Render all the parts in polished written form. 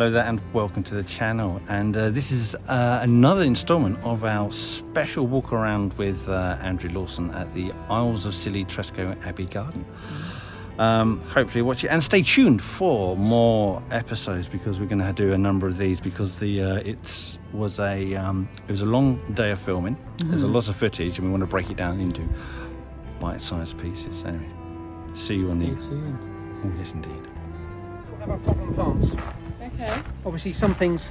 hello there and welcome to the channel, and this is another installment of our special walk around with Andrew Lawson at the Isles of Scilly Tresco Abbey garden. Hopefully watch it and stay tuned for more episodes, because we're going to do a number of these, because it was a long day of filming. There's a lot of footage and we want to break it down into bite-sized pieces. Anyway, see you on the oh yes indeed. We'll have our problem plants. Okay. Obviously some things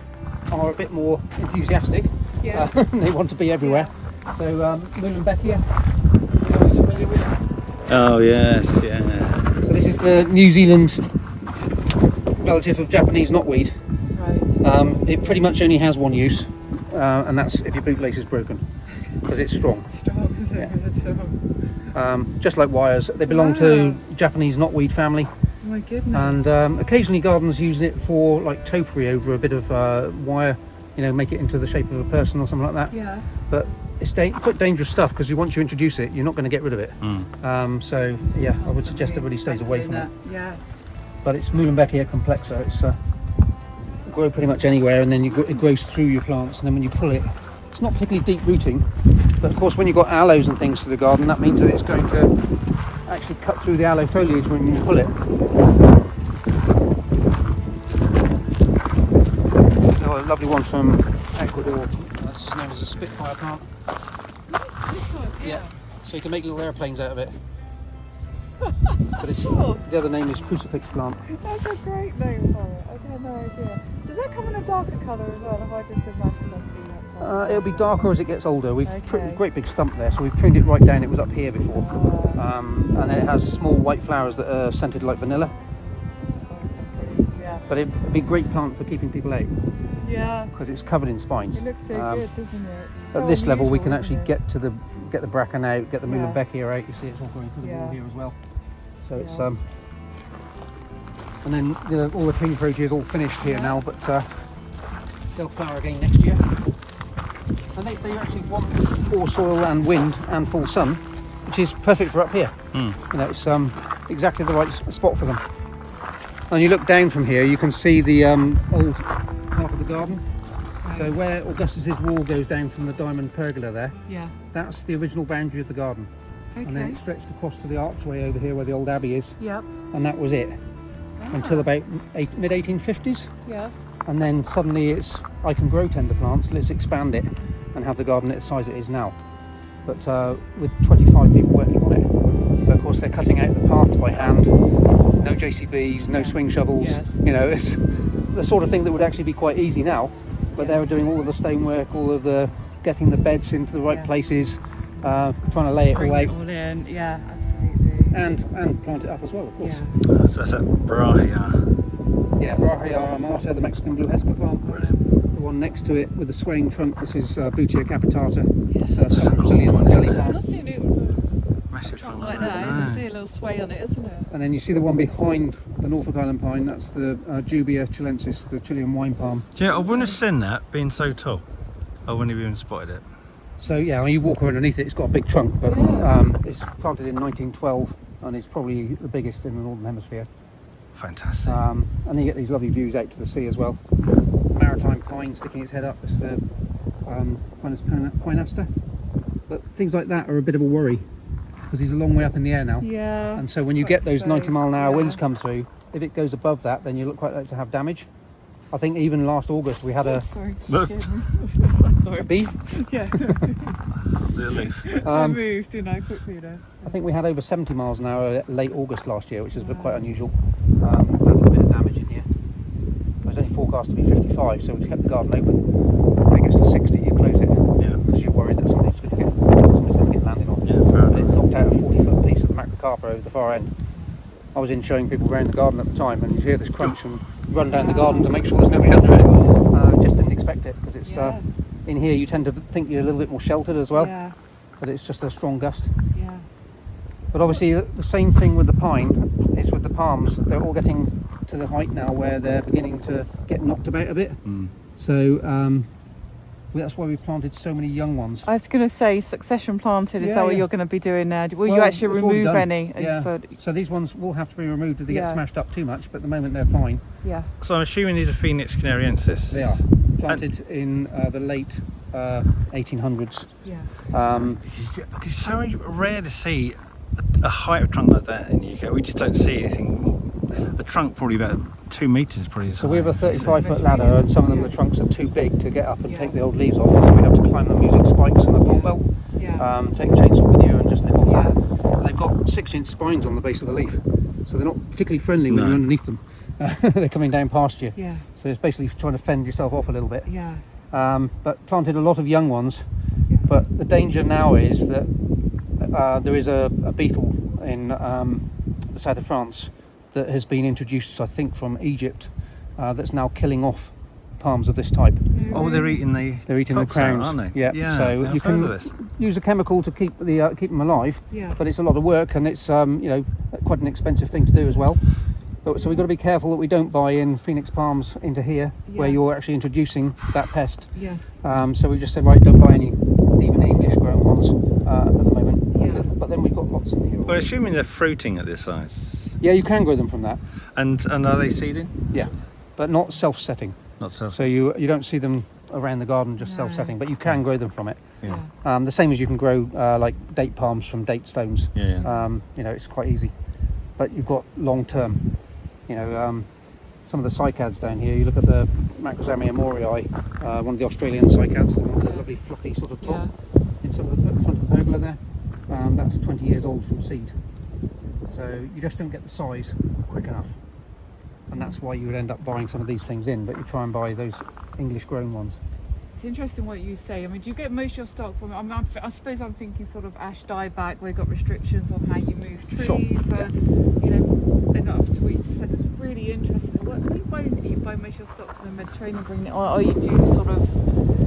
are a bit more enthusiastic. Yeah. They want to be everywhere. Yeah. So Muhlenbeckia, are you familiar with it? Oh yes, yeah. So this is the New Zealand relative of Japanese knotweed. Right. It pretty much only has one use, and that's if your bootlace is broken, because it's strong. Strong, is it? Yeah. Just like wires, they belong to Japanese knotweed family. Oh my goodness. And occasionally gardens use it for like topiary over a bit of wire, you know, make it into the shape of a person or something like that. Yeah. But it's quite dangerous stuff, because once you introduce it, you're not going to get rid of it. So yeah, I would suggest everybody stays away from it. Yeah. But it's Muhlenbeckia complexa. It's grow pretty much anywhere, and then it grows through your plants, and then when you pull it, it's not particularly deep rooting, but of course when you've got aloes and things for the garden, that means that it's going to actually cut through the aloe foliage when you pull it. So a lovely one from Ecuador, that's known as a Spitfire plant. Yeah, so you can make little airplanes out of it. But it's, the other name is crucifix plant. That's a great name for it. I had no idea. Does that come in a darker colour as well? Have I just imagined I've seen that? It'll be darker as it gets older. We've great big stump there, so we've pruned it right down. It was up here before, and then it has small white flowers that are scented like vanilla. Yeah. But it'd be a great plant for keeping people out. Yeah. Because it's covered in spines. It looks so good, doesn't it? At this level, we can actually get the bracken out, get the Muhlenbeckia out. You see, it's all going through the wall here as well. So it's and then all the king protea is all finished here now, but they'll flower again next year. And they actually want poor soil and wind and full sun, which is perfect for up here. You know, it's exactly the right spot for them. And you look down from here, you can see the old part of the garden. Right. So where Augustus's wall goes down from the diamond pergola there, that's the original boundary of the garden. Okay. And then it stretched across to the archway over here where the old abbey is. Yep. And that was it. Until about mid-1850s. Yeah. And then suddenly I can grow tender plants, let's expand it and have the garden at the size it is now. But with 25 people working on it. But of course they're cutting out the paths by hand. No JCBs, no swing shovels. Yes. You know, it's the sort of thing that would actually be quite easy now. But they were doing all of the stonework, all of the getting the beds into the right places, trying to lay it all out. All in. Yeah, absolutely. And plant it up as well, of course. Yeah. So that's a Brahia. Yeah, Brahia armata, the Mexican blue Hesper plant. Brilliant. The one next to it with the swaying trunk, this is Butia capitata. It's a southern Brazilian jelly plant. I've seen it Massive trunk like that. You see a little sway on it, isn't it? And then you see the one behind the Norfolk Island pine, that's the Jubia chilensis, the Chilean wine palm. Yeah, I wouldn't have seen that being so tall. I wouldn't have even spotted it. So yeah, when you walk underneath it, it's got a big trunk, but it's planted in 1912 and it's probably the biggest in the Northern Hemisphere. Fantastic. And then you get these lovely views out to the sea as well. Maritime pine sticking its head up, it's the Pinus pinaster. But things like that are a bit of a worry, because he's a long way up in the air now. Yeah. And so when you get those 90-mile-an-hour winds come through, if it goes above that, then you look quite like to have damage. I think even last August we had a bee. Yeah. Little leaf. I moved, didn't I, quickly though. I think we had over 70 miles an hour late August last year, which is quite unusual. A little bit of damage in here. It was only forecast to be 55, so we kept the garden open. When it gets to 60, you close it. Yeah. Because you're worried that somebody's going to get landed on. Yeah, fair enough. It knocked out a 40-foot piece of the macrocarpa over the far end. I was in showing people around the garden at the time, and you hear this crunch and run down the garden to make sure there's nobody under it. Just didn't expect it, because it's in here you tend to think you're a little bit more sheltered as well. Yeah. But it's just a strong gust. Yeah. But obviously the same thing with the pine is with the palms. They're all getting to the height now where they're beginning to get knocked about a bit. So Well, that's why we planted so many young ones. I was going to say succession planted. Is Yeah, that what yeah. you're going to be doing now? Will Well, you actually it's already remove done. any? And Yeah. So these ones will have to be removed if they get Yeah. smashed up too much, but at the moment they're fine. yeah. So I'm assuming these are Phoenix canariensis. They are planted in the late 1800s. Yeah. It's so rare to see a height of trunk like that in the UK. We just don't see anything. The trunk probably about 2 meters, probably. So we have a 35-foot ladder, and some of them, the trunks are too big to get up and Yeah. take the old leaves off, so we have to climb them using spikes and a pole belt. Yeah. Take a chainsaw with you and just nip off Yeah. that. And they've got 6-inch spines on the base of the leaf, so they're not particularly friendly when No. you're underneath them. They're coming down past you. Yeah. So it's basically trying to fend yourself off a little bit. Yeah. But planted a lot of young ones. Yes. But the danger now is that there is a beetle in the south of France that has been introduced, I think, from Egypt, that's now killing off palms of this type. Oh, they're eating the. They're eating the tops out, crowns, aren't they? yeah. So I've you heard can of this. use a chemical to keep them alive, Yeah. but it's a lot of work, and it's quite an expensive thing to do as well. So we've got to be careful that we don't buy in Phoenix palms into here, where Yeah. you're actually introducing that pest. Yes. So we just said, right, don't buy any, even English grown ones at the moment. Yeah. But then we've got lots in here. Well, assuming they're fruiting at this size, Yeah, you can grow them from that. and are they seeding? Yeah, but not self-setting. Not self. So you don't see them around the garden just No. self-setting, but you can grow them from it. Yeah. The same as you can grow like date palms from date stones. Yeah. It's quite easy, but you've got long-term. Some of the cycads down here. You look at the Macrosarmia morii, one of the Australian cycads, the one with the lovely fluffy sort of top in some of the front of the pergola there. That's 20 years old from seed. So you just don't get the size quick enough. And that's why you would end up buying some of these things in, but you try and buy those English grown ones. It's interesting what you say. I mean, do you get most of your stock from? I suppose I'm thinking sort of ash dieback, where you've got restrictions on how you move trees. Sure, Enough to what you just said. It's really interesting. What you buy most of your stock from the Mediterranean, bring it, or you do sort of.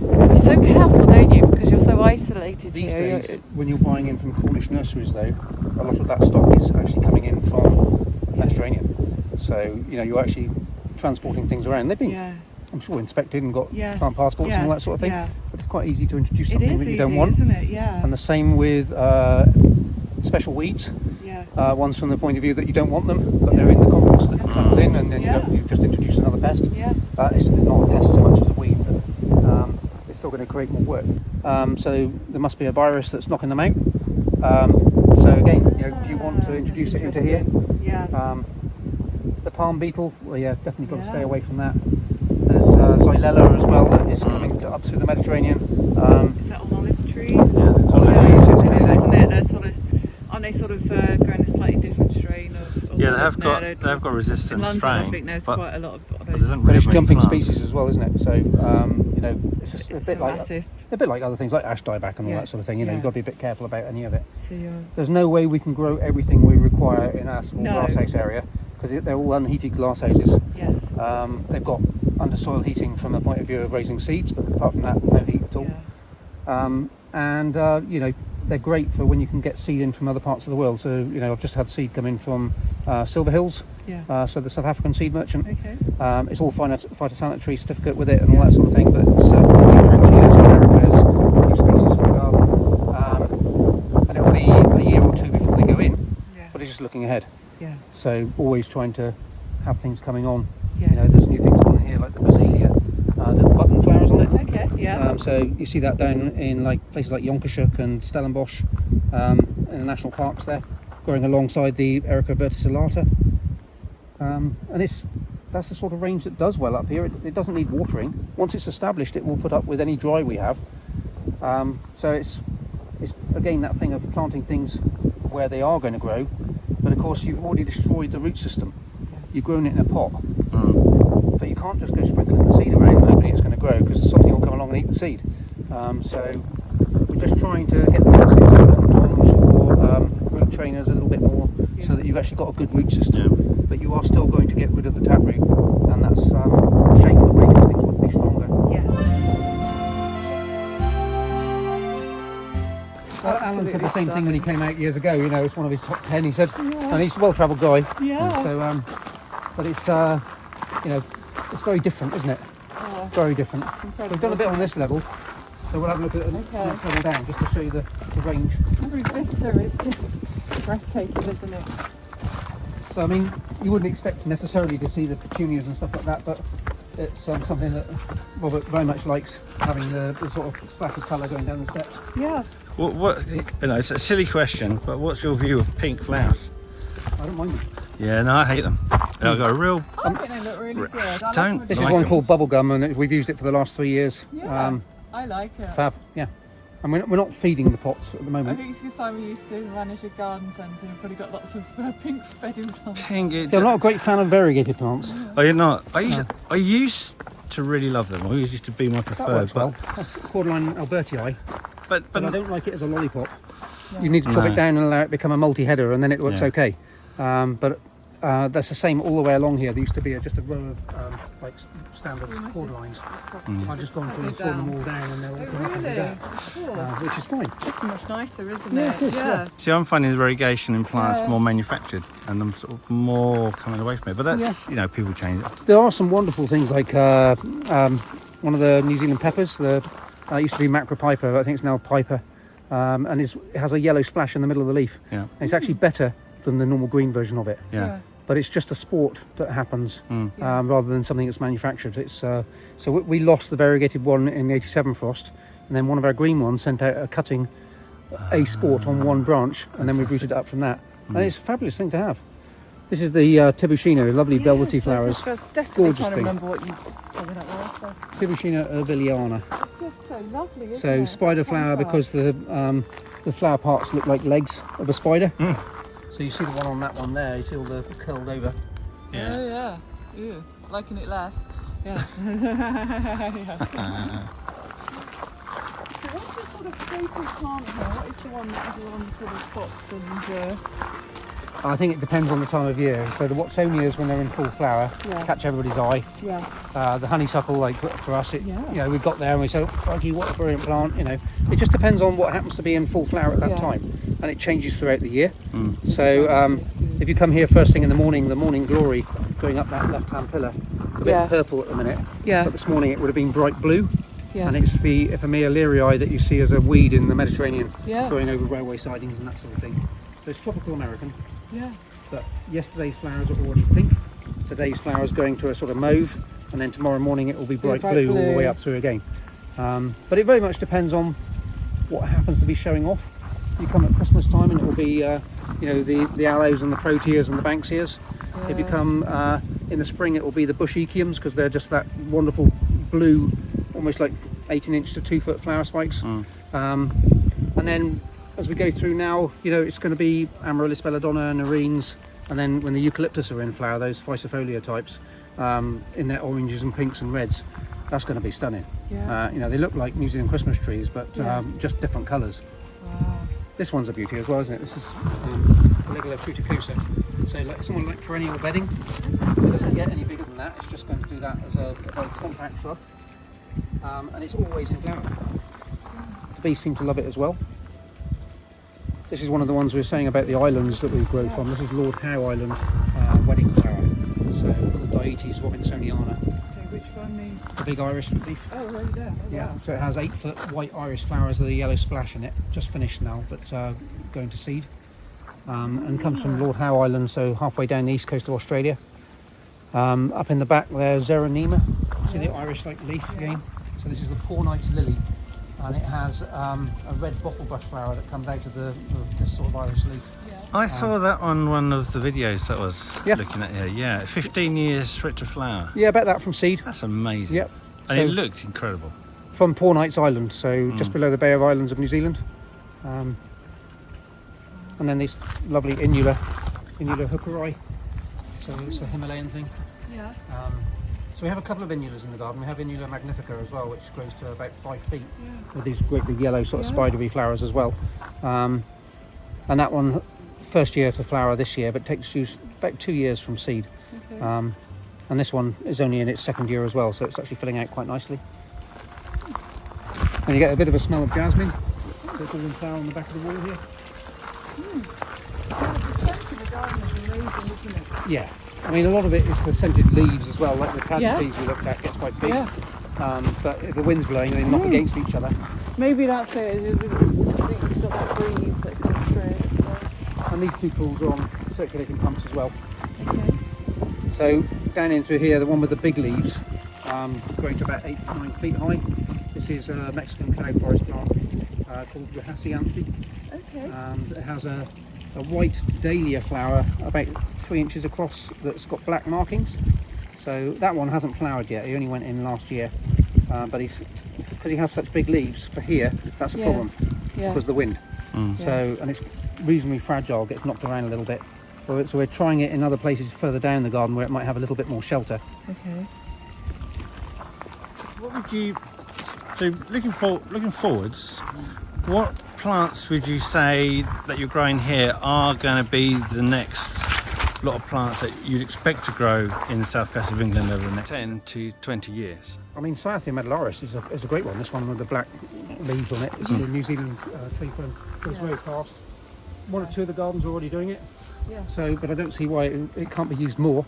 You're so careful, don't you? Because you're so isolated These here. days, when you're buying in from Cornish nurseries, though, a lot of that stock is actually coming in from Mediterranean. So you're actually transporting things around. They've been, Yeah. I'm sure, inspected and got Yes. farm passports and all that sort of thing. Yeah. But it's quite easy to introduce It something is that you easy, don't want. isn't it? Yeah. And the same with special weeds. Yeah. Ones from the point of view that you don't want them, but they're in the compost that comes in, and then Yeah. you've just introduced another pest. Yeah. It's not a pest so much as a weed, but it's still going to create more work. So there must be a virus that's knocking them out. So again, do you want to introduce it into here? Yes. The palm beetle, well, yeah, definitely got to Yeah. stay away from that. There's Xylella as well that is coming up through the Mediterranean. Is that on olive trees? Yeah, it's Olive olive trees, trees. it's It is, coming isn't it? They're sort of, aren't they sort of growing a slightly different strain of Yeah, olive now? they've got resistant In London, strain. I think there's but quite a lot of it those. doesn't But really it's make jumping plants. species as well, isn't it? So it's a bit like massive. a bit like other things like ash dieback and all Yeah. that sort of thing. Yeah. You've got to be a bit careful about any of it. So you're, There's no way we can grow everything we require in our small No. glasshouse area because they're all unheated glasshouses. yes. They've got under soil heating from the point of view of raising seeds, but apart from that, no heat at all. Yeah. They're great for when you can get seed in from other parts of the world. So I've just had seed come in from Silver Hills, Yeah. so the South African seed merchant. Okay. It's all phytosanitary certificate with it and all that sort of thing, but it's Tranquilas, Americas, new species for the garden. And it will be a year or two before they go in, Yeah. but it's just looking ahead. Yeah. So always trying to have things coming on. Yes. There's new things on here like the Basilia, the button flowers on it. Okay. Yeah. So you see that down in like places like Jonkershuk and Stellenbosch, in the national parks there, growing alongside the Erica verticillata. And that's the sort of range that does well up here. It doesn't need watering. Once it's established, it will put up with any dry we have. So it's again that thing of planting things where they are going to grow, but of course you've already destroyed the root system. You've grown it in a pot, but you can't just go sprinkling the seed around and hoping it's going to grow because something will come along and eat the seed. So we're just trying to get things into long-toms or root trainers a little bit more, so that you've actually got a good root system, but you are still going to get rid of the taproot, and that's a shame in a way because things would be stronger. Yes. Well, Alan said the same thing when he came out years ago. It's one of his top 10. He said, and he's a well-travelled guy. Yeah. So, but it's it's very different, isn't it? Oh, Very different. incredible. We've done a bit on this level, So we'll have a look at the next level down, just to show you the range. Every vista is just breathtaking, isn't it? So I mean, you wouldn't expect necessarily to see the petunias and stuff like that, but it's something that Robert very much likes, having the sort of splash of colour going down the steps. Yes. What you know, it's a silly question, but what's your view of pink flowers? I don't mind them. Yeah, no, I hate them. I've got a real. I think they look really good. I like Don't- them. This Like is one them. called Bubblegum, and we've used it for the last 3 years. Yeah, I like it. Fab, yeah. And we're not feeding the pots at the I moment. think it's because time we used to manage a garden centre. We've probably got lots of pink bedding plants. Pink. See, I'm not a great fan of variegated plants. Oh, you're not. I used to really love them. I used to be my That preferred. works well. That's Cordyline Albertii, But but I don't like it as a lollipop. Yeah. You need to chop No. it down and allow it to become a multi-header, and then it works Yeah. okay. But that's the same all the way along here. There used to be just a row of like standard cordylines. I've just gone through and sawn them all down, and they're all Oh, come up and do really? that, Cool. which is fine. It's much nicer, isn't Yeah, it? it is, yeah. See, I'm finding the variegation in plants Yeah. more manufactured, and I'm sort of more coming away from it. But that's, you know, people change it. There are some wonderful things like one of the New Zealand peppers. It used to be macropiper, I think it's now piper, and it has a yellow splash in the middle of the leaf. Yeah. And it's actually better than the normal green version of it. Yeah. But it's just a sport that happens Yeah. rather than something that's manufactured. It's so we lost the variegated one in the '87 frost, and then one of our green ones sent out a cutting, a sport on one branch, and then we rooted it up from that. And it's a fabulous thing to have. This is the Tibucina, lovely velvety flowers. I was desperately Gorgeous trying to thing. remember what you told me that was. Tibucina erviliana. Just so lovely, isn't So it? spider flower, because the flower parts look like legs of a spider. So you see the one on that one there. You see all the curled over. Yeah. Oh, yeah. Ew. Liking it less. Yeah. Yeah. So what's the sort of favourite plant here? What is the one that everyone sort of stops and... I think it depends on the time of year. So the Watsonias, when they're in full flower, Yeah. catch everybody's eye. Yeah. The honeysuckle, like for us, Yeah. you know, we got there and we said, oh, crikey, what a brilliant plant. You know, it just depends on what happens to be in full flower at that Yeah. time, and it changes throughout the year. So if you come here first thing in the morning glory going up that left-hand pillar, it's a bit Yeah. purple at the minute. Yeah. But this morning it would have been bright blue. Yes. And it's the Iphemia lyrii that you see as a weed in the Mediterranean, Yeah. growing over railway sidings and that sort of thing. So it's tropical American. Yeah. But yesterday's flowers are already pink. Today's flowers going to a sort of mauve, and then tomorrow morning it will be bright, bright blue all the blue. way up through again. But it very much depends on what happens to be showing off. You come at Christmas time and it will be, you know, the aloes and the proteas and the banksias. If you Yeah. come in the spring, it will be the bush echiums, because they're just that wonderful blue, almost like 18-inch to 2-foot flower spikes. And then as we go through now, you know, it's going to be Amaryllis belladonna, nerines, and then when the eucalyptus are in flower, those Physofolia types, in their oranges and pinks and reds, that's going to be stunning. Yeah. You know, they look like New Zealand Christmas trees, but Yeah. just different colours. Wow. This one's a beauty as well, isn't it? This is Legula fruticosa. So like someone like perennial bedding, it doesn't get any bigger than that. It's just going to do that as a compact shrub, and it's always in flower. The bees seem to love it as well. This is one of the ones we were saying about the islands that we grow from. This is Lord Howe Island wedding flower. So the Dietes robinsoniana, So which one means? the big iris leaf. Oh, right there. Oh, Yeah, wow. so it has 8-foot white iris flowers with a yellow splash in it. Just finished now, but going to seed. And comes from Lord Howe Island, so halfway down the east coast of Australia. Up in the back there's Zeronema. See the iris-like leaf again? So this is the Poor Knight's lily, and it has a red bottlebrush flower that comes out of this sort of iris leaf. I saw that on one of the videos that I was Yeah. looking at here. Yeah, 15 years for it to flower. Yeah, about that from seed. That's amazing. Yep. And it So- looked incredible. From Poor Knight's Island, so just below the Bay of Islands of New Zealand. And then this lovely Inula hookeri. So it's a Himalayan thing. Yeah. So we have a couple of Inulas in the garden. We have Inula magnifica as well, which grows to about 5 feet, Yeah. with these great big yellow sort of Yeah. spidery flowers as well. And that one, first year to flower this year, but takes you about 2 years from seed. Okay. And this one is only in its second year as well, so it's actually filling out quite nicely. And you get a bit of a smell of jasmine. So it's all in flower on the back of the wall here. The scent in the garden is amazing, isn't it? Yeah, I mean a lot of it is the scented leaves as well, like the Yes. tagetes we looked at gets quite big. Yeah. But if the wind's blowing, they knock against each other. Maybe that's it. I think you've got that breeze that comes through. So. And these two pools are on circulating pumps as well. Okay. So down in through here, the one with the big leaves, growing to about 8 to 9 feet high. This is a Mexican cloud forest plant called Rehasianthi. Okay. It has a white dahlia flower about 3 inches across that's got black markings. So that one hasn't flowered yet. He only went in last year, but because he has such big leaves for here, that's a problem because of the wind. So, and it's reasonably fragile, gets knocked around a little bit. So we're trying it in other places further down the garden where it might have a little bit more shelter. Okay. What would you, so looking forwards, what plants would you say that you're growing here are going to be the next lot of plants that you'd expect to grow in the south coast of England over the next 10 to 20 years? I mean, Cyathea medullaris is a great one. This one with the black leaves on it. It's the New Zealand tree fern. Goes very fast. 1 or 2 of the gardens are already doing it. Yeah. So, but I don't see why it can't be used more.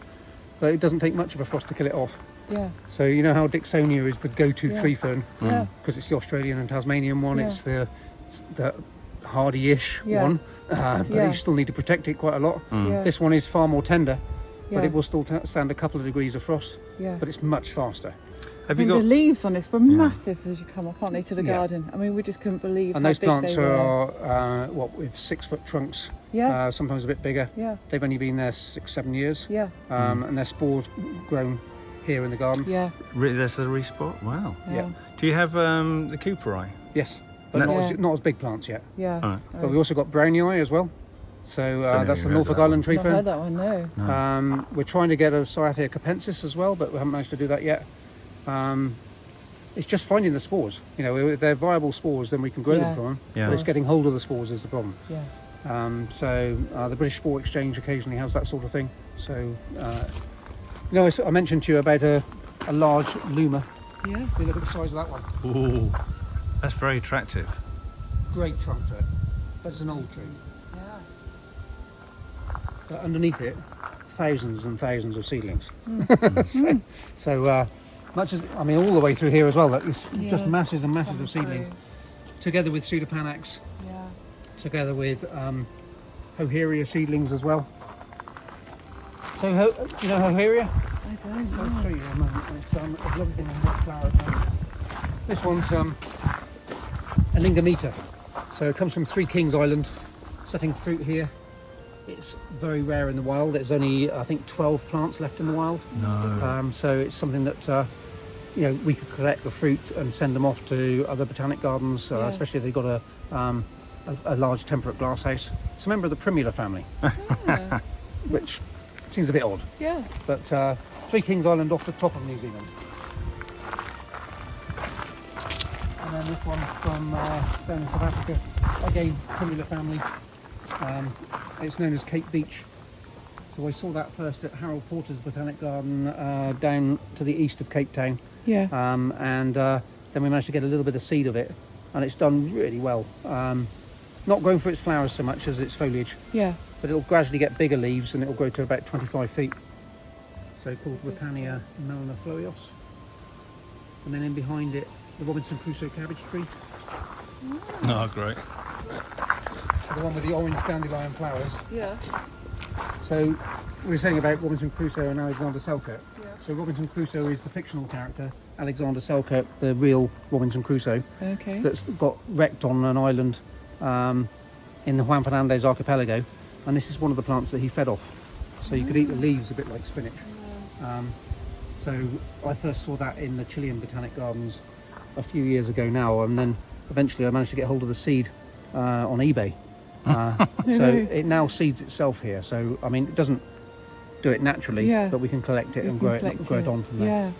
But it doesn't take much of a frost to kill it off. Yeah. So you know how Dicksonia is the go-to tree fern because it's the Australian and Tasmanian one. It's the hardy-ish one, but you still need to protect it quite a lot. This one is far more tender, but it will still stand a couple of degrees of frost. But it's much faster. The leaves on this were massive as you come up, aren't they, to the garden? I mean, we just couldn't believe and how those big plants they were. are with 6-foot trunks, sometimes a bit bigger. They've only been there 6-7 years, and their spores grown here in the garden. Really, that's the resport? Wow. Yeah. Do you have the Cooperi? Yes, but not as big plants yet. Right. But we also got Brownie Eye as well. So that's the Norfolk Island tree I've fern. heard that one, no. We're trying to get a Cyathea capensis as well, but we haven't managed to do that yet. It's just finding the spores. You know, if they're viable spores, then we can grow them from them. But it's getting hold of the spores is the problem. So the British Spore Exchange occasionally has that sort of thing. So, you know, I mentioned to you about a large luma. Yeah. So look at the size of that one. Ooh, that's very attractive. Great trunk to it. That's an old tree. Yeah. But underneath it, thousands and thousands of seedlings. So much as, I mean, all the way through here as well, it's just masses and masses of seedlings. Together with Pseudopanax, together with Hoheria seedlings as well. So, do you know Hoheria? I don't know. I'll show you in a moment. It's a lovely thing in that flower at the moment. This one's a Lingameta. So it comes from Three Kings Island, setting fruit here. It's very rare in the wild. There's only, I think, 12 plants left in the wild. No. So it's something that you know, we could collect the fruit and send them off to other botanic gardens, especially if they've got a large temperate glasshouse. It's a member of the Primula family, which seems a bit odd. Yeah. But Three Kings Island off the top of New Zealand. And then this one from down in South Africa, again, Primula family. It's known as Cape Beach. So I saw that first at Harold Porter's Botanic Garden down to the east of Cape Town. Yeah. And then we managed to get a little bit of seed of it, and it's done really well. Not growing for its flowers so much as its foliage. Yeah. But it'll gradually get bigger leaves and it'll grow to about 25 feet. So called Witania melanophlorios. And then in behind it, the Robinson Crusoe cabbage tree. Oh, great. The one with the orange dandelion flowers. Yeah. So we were saying about Robinson Crusoe and Alexander Selkirk. Yeah. So Robinson Crusoe is the fictional character, Alexander Selkirk, the real Robinson Crusoe, Okay. that's got wrecked on an island in the Juan Fernandez archipelago, and this is one of the plants that he fed off. So you could eat the leaves a bit like spinach. So I first saw that in the Chilean Botanic Gardens a few years ago now, and then eventually I managed to get hold of the seed on eBay. So it now seeds itself here. So I mean, it doesn't do it naturally, but we can collect it and grow it on from there. Yeah.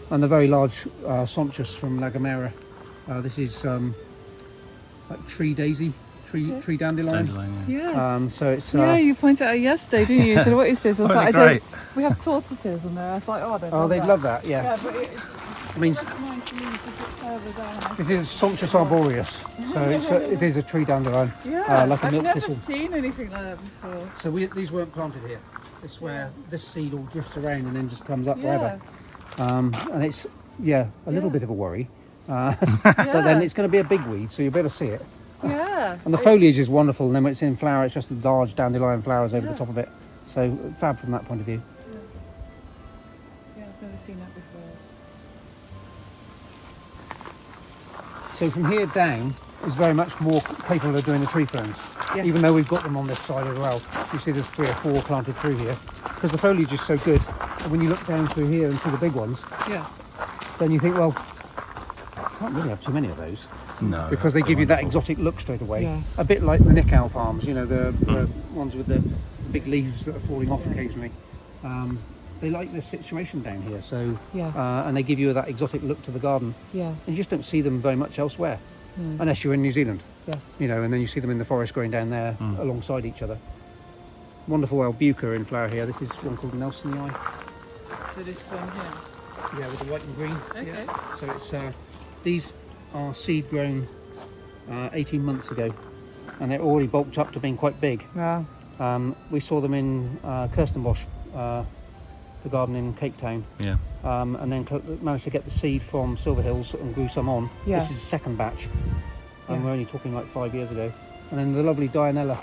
And the very large Sonchus from La Gomera. This is like tree daisy, tree dandelion. Yes. So it's you pointed out yesterday, didn't you? You said, what is this? I was like, great. we have tortoises in there. I was like, oh, they'd love they'd that. love that. Yeah. Yeah, but I mean, it's nice to use a bit further down. this is Sonchus arboreus, so it is a tree dandelion, like a I've milk never thistle. seen anything like that before. So these weren't planted here. This is where this seed all drifts around and then just comes up forever. And it's a little bit of a worry But then it's going to be a big weed, so you'll be able to see it. Yeah. And the foliage is wonderful, and then when it's in flower, it's just large dandelion flowers over the top of it. So fab from that point of view. Yeah, I've never seen that before. So from here down is very much more capable of doing the tree ferns. Yes. Even though we've got them on this side as well. You see there's 3 or 4 planted through here. Because the foliage is so good, and when you look down through here and see the big ones, then you think, well, can't really have too many of those. No. Because they give you that exotic look straight away. A bit like the Nickel palms, you know, the ones with the big leaves that are falling off occasionally. They like this situation down here, so and they give you that exotic look to the garden. And you just don't see them very much elsewhere, unless you're in New Zealand. You know, and then you see them in the forest growing down there alongside each other. Wonderful albuca in flower here. This is one called Nelsonii. So this one here. Yeah, with the white and green. Okay. So it's these are seed grown 18 months ago, and they're already bulked up to being quite big. Wow. We saw them in Kirstenbosch, the garden in Cape Town. And then managed to get the seed from Silver Hills and grew some on. This is the second batch, and we're only talking like 5 years ago. And then the lovely Dianella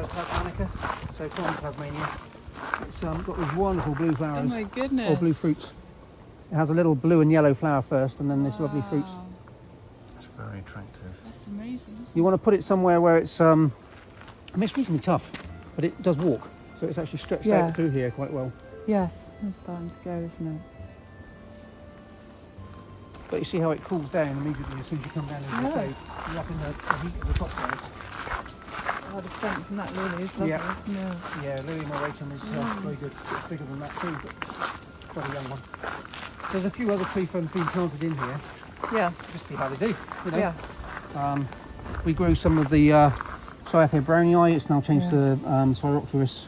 tasmanica, so from Tasmania. It's got these wonderful blue flowers. Oh my goodness. Or blue fruits. It has a little blue and yellow flower first, and then this lovely fruits. It's very attractive. That's amazing. You want to put it somewhere where it's, I mean, it's reasonably tough, but it does walk, so it's actually stretched out through here quite well. Yes, it's starting to go, isn't it? But you see how it cools down immediately as soon as you come down into the shade. You're up in the heat of the top layers. Oh, the scent from that lily is lovely. Yeah, Lily Moratum is very good. It's bigger than that too, but quite a young one. There's a few other tree ferns being planted in here. Just see how they do, you know. We grew some of the Cyathea brownii. It's now changed to Spiropteris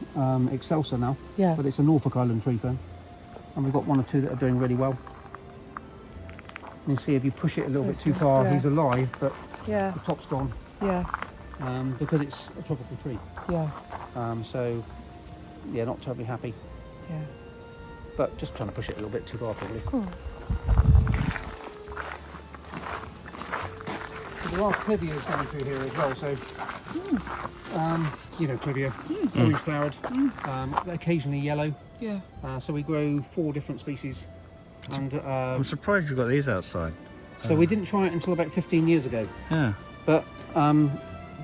excelsa now. But it's a Norfolk Island tree fern. And we've got 1 or 2 that are doing really well. And you see if you push it a little bit too far, he's alive, but the top's gone. Because it's a tropical tree. So, yeah, not terribly happy. But just trying to push it a little bit too far, probably. Of course. There are clivias down through here as well, so you know, clivia, orange flowered, occasionally yellow. So we grow 4 different species, and I'm surprised you've got these outside. so we didn't try it until about 15 years ago. But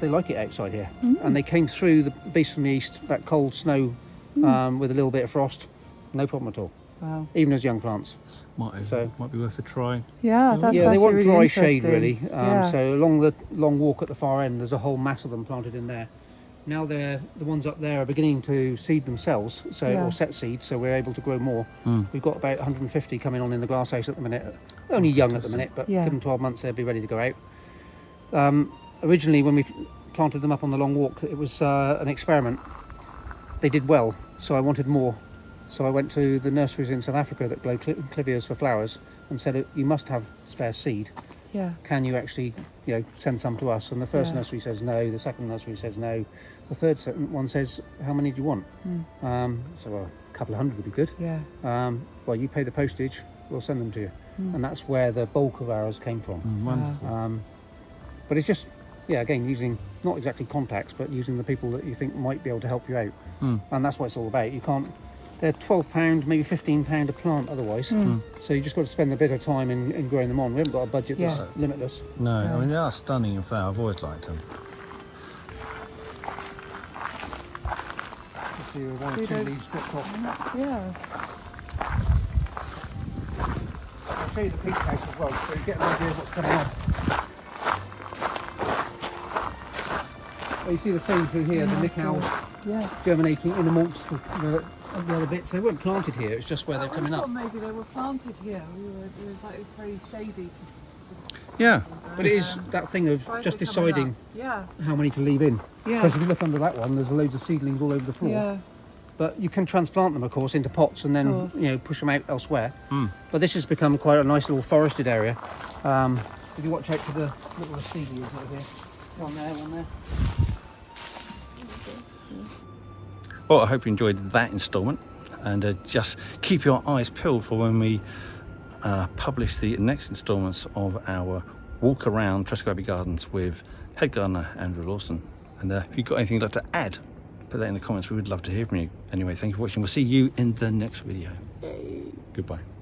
they like it outside here, and they came through the beast from the east, that cold snow with a little bit of frost, no problem at all. Wow. Even as young plants. Might be worth a try. Yeah, that's Yeah, they want really dry shade interesting. really. So along the long walk at the far end, there's a whole mass of them planted in there. Now the ones up there are beginning to seed themselves, or set seed, so we're able to grow more. We've got about 150 coming on in the glasshouse at the minute. Only young at the minute, but give them 12 months, they'll be ready to go out. Originally, when we planted them up on the long walk, it was an experiment. They did well, so I wanted more. So I went to the nurseries in South Africa that grow clivias for flowers and said, you must have spare seed. Can you actually, send some to us? And the first nursery says no, the second nursery says no, the third one says, how many do you want? So well, a couple of hundred would be good. Well, you pay the postage, we'll send them to you. And that's where the bulk of ours came from. Wonderful. But it's just, again, using not exactly contacts, but using the people that you think might be able to help you out. And that's what it's all about. You can't, they're £12, maybe £15 a plant otherwise. So you just got to spend a bit of time in growing them on. We haven't got a budget that's limitless. No, I mean, they are stunning in flower. I've always liked them. You see 1 or 2 leaves dropped off. I'll show you the peach house as well, so you get an idea of what's coming on. Well, you see the same through here, the Nickel germinating in amongst the other bits. They weren't planted here, it's just where they're coming up. Maybe they were planted here. It was like it's very shady. But it is that thing of just deciding how many to leave in. Because if you look under that one, there's loads of seedlings all over the floor. But you can transplant them, of course, into pots and then push them out elsewhere. But this has become quite a nice little forested area. If you watch out for the little asclepias over here, one there. Well, I hope you enjoyed that instalment, and just keep your eyes peeled for when we publish the next instalments of our walk around Tresco Abbey Gardens with head gardener Andrew Lawson. And if you've got anything you'd like to add, put that in the comments. We would love to hear from you. Anyway, thank you for watching. We'll see you in the next video. Goodbye.